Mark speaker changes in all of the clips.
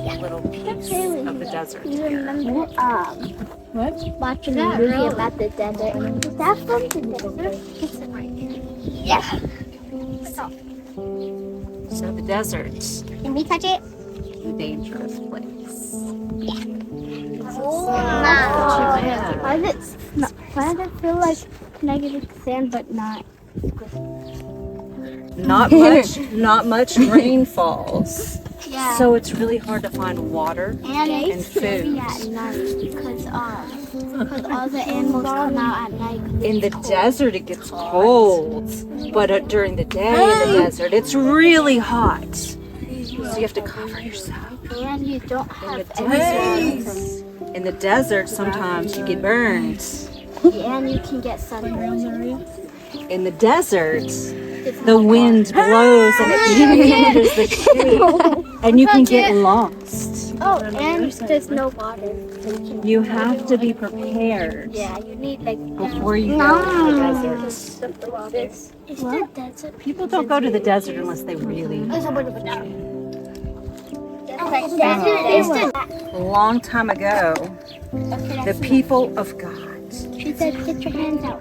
Speaker 1: little piece of the desert
Speaker 2: You
Speaker 1: here.
Speaker 2: remember watching a movie about the desert? Is that from the desert? It's right. Yeah.
Speaker 1: So the desert,
Speaker 2: Can we touch it?
Speaker 1: a dangerous place.
Speaker 2: Why does it feel like negative sand but not?
Speaker 1: Not much rain falls.
Speaker 2: Yeah.
Speaker 1: So it's really hard to find water
Speaker 2: And
Speaker 1: and
Speaker 2: it's scary
Speaker 1: food.
Speaker 2: at night because all the animals come out at night.
Speaker 1: In the desert it gets cold, but during the day in the desert it's really hot. So you have to cover yourself.
Speaker 2: And you don't have
Speaker 1: In the desert sometimes you get burned.
Speaker 2: and you can get sunburned.
Speaker 1: In the desert the wind blows and it changes the shape and you can get lost.
Speaker 2: Oh, and there's no water.
Speaker 1: You have to be prepared
Speaker 2: Yeah, you need like
Speaker 1: before you go to the desert.
Speaker 2: Is the desert?
Speaker 1: People don't go to the desert unless they really. A long time ago, the people of God,
Speaker 2: She said, "Get your hands out."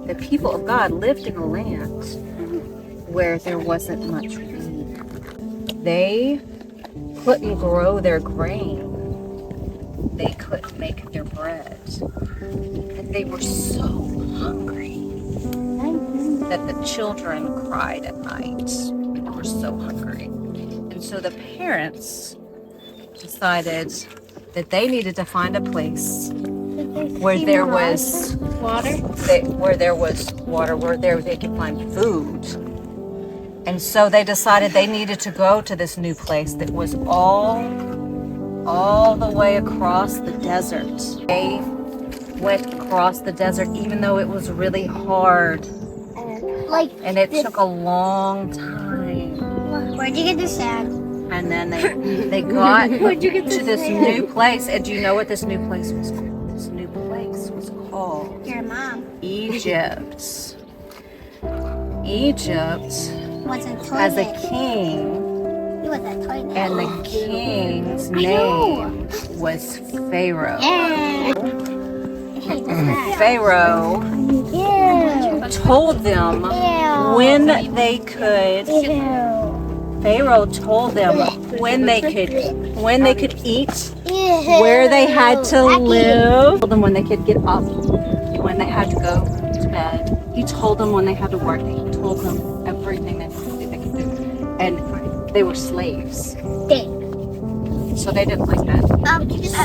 Speaker 1: the people of God lived in a land where there wasn't much food. They couldn't grow their grain. They couldn't make their bread. And they were so hungry that the children cried at night. They were so hungry. And so the parents decided that they needed to find a place where there was
Speaker 2: water.
Speaker 1: where they could find food. And so they decided they needed to go to this new place that was all the way across the desert. They went across the desert even though it was really hard and it took a long time.
Speaker 2: Where'd you get the sand?
Speaker 1: And then they got to this new place. And do you know what this new place was called? This new place was called
Speaker 2: Your mom.
Speaker 1: Egypt. Egypt
Speaker 2: Was a toilet.
Speaker 1: has a king,
Speaker 2: It was a toilet.
Speaker 1: and the king's name was Pharaoh.
Speaker 2: Yeah.
Speaker 1: Pharaoh told them when they could. Pharaoh told them when they could eat, where they had to live. Told them when they could get up, when they had to go to bed. He told them when they had to work. He told them everything that they could do, and they were slaves. So they didn't like that.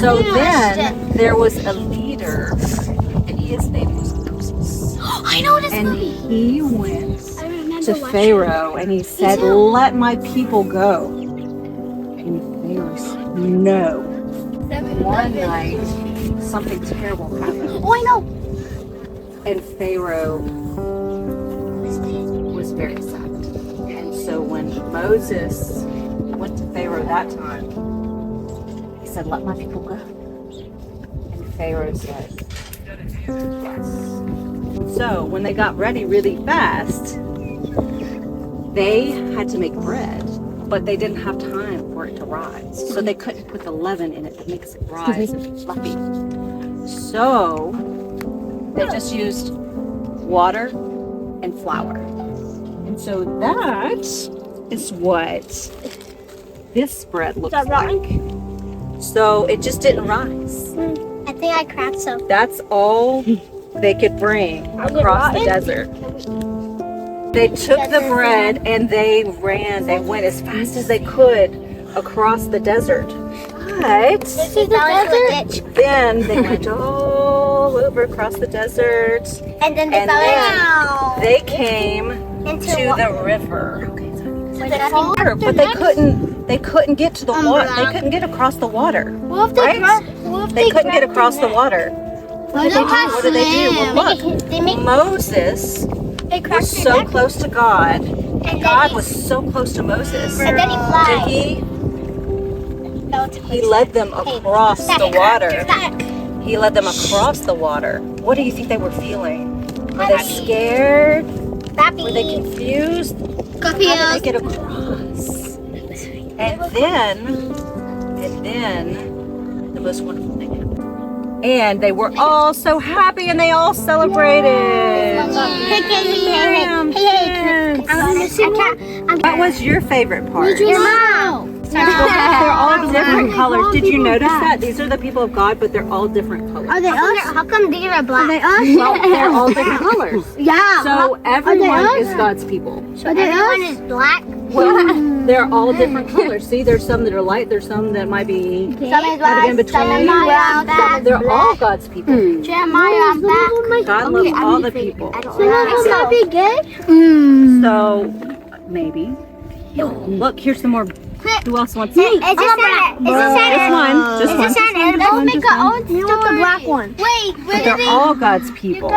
Speaker 1: So then there was a leader, and his name was Moses.
Speaker 2: I know this
Speaker 1: And
Speaker 2: movie.
Speaker 1: he went to Pharaoh and he said, "Let my people go." And Pharaoh said, "No." One night, something terrible happened,
Speaker 2: Oh, I know.
Speaker 1: and Pharaoh was very sad. And so when Moses went to Pharaoh that time, he said, "Let my people go." And Pharaoh said, "Yes." So when they got ready really fast, they had to make bread, but they didn't have time for it to rise. So they couldn't put the leaven in it that makes it rise and be fluffy. So they just used water and flour. And so that is what this bread looks like. So it just didn't rise.
Speaker 2: I think I cracked some.
Speaker 1: That's all they could bring across the desert. They took the bread and they went as fast as they could across the desert. But then they went all over across the desert.
Speaker 2: And then
Speaker 1: they came to the river. But they couldn't get to the water. They couldn't get across the water. Right? They couldn't get across the water. What did they do? What did they do? Well, look, Moses was so close to God, and God was so close to Moses.
Speaker 2: And then he
Speaker 1: that he led them across the water. He led them across the water. What do you think they were feeling? Were they scared? Were they confused? How did they get across? And then And then the most wonderful thing happened. And they were all so happy and they all celebrated. What was your favorite part?
Speaker 2: Your mom.
Speaker 1: They're all different colors. Did you notice that? These are the people of God, but they're all different colors.
Speaker 2: Are they us? How come these are black? Are they us?
Speaker 1: Well, they're all different colors.
Speaker 2: Yeah.
Speaker 1: So everyone is God's people.
Speaker 2: So everyone is black?
Speaker 1: Well, they're all different colors. See, there's some that are light. There's some that might be
Speaker 2: Some is
Speaker 1: kind of
Speaker 2: white,
Speaker 1: in between.
Speaker 2: some is brown,
Speaker 1: They're all God's people.
Speaker 2: Jeremiah, I'm back.
Speaker 1: God loves all the people.
Speaker 2: So it's gonna be gay?
Speaker 1: So maybe. Look, here's some more. Who else wants it?
Speaker 2: Is this
Speaker 1: Just one. Just one.
Speaker 2: Let's make our own story. Just the black one. Wait,
Speaker 1: But they're all God's people.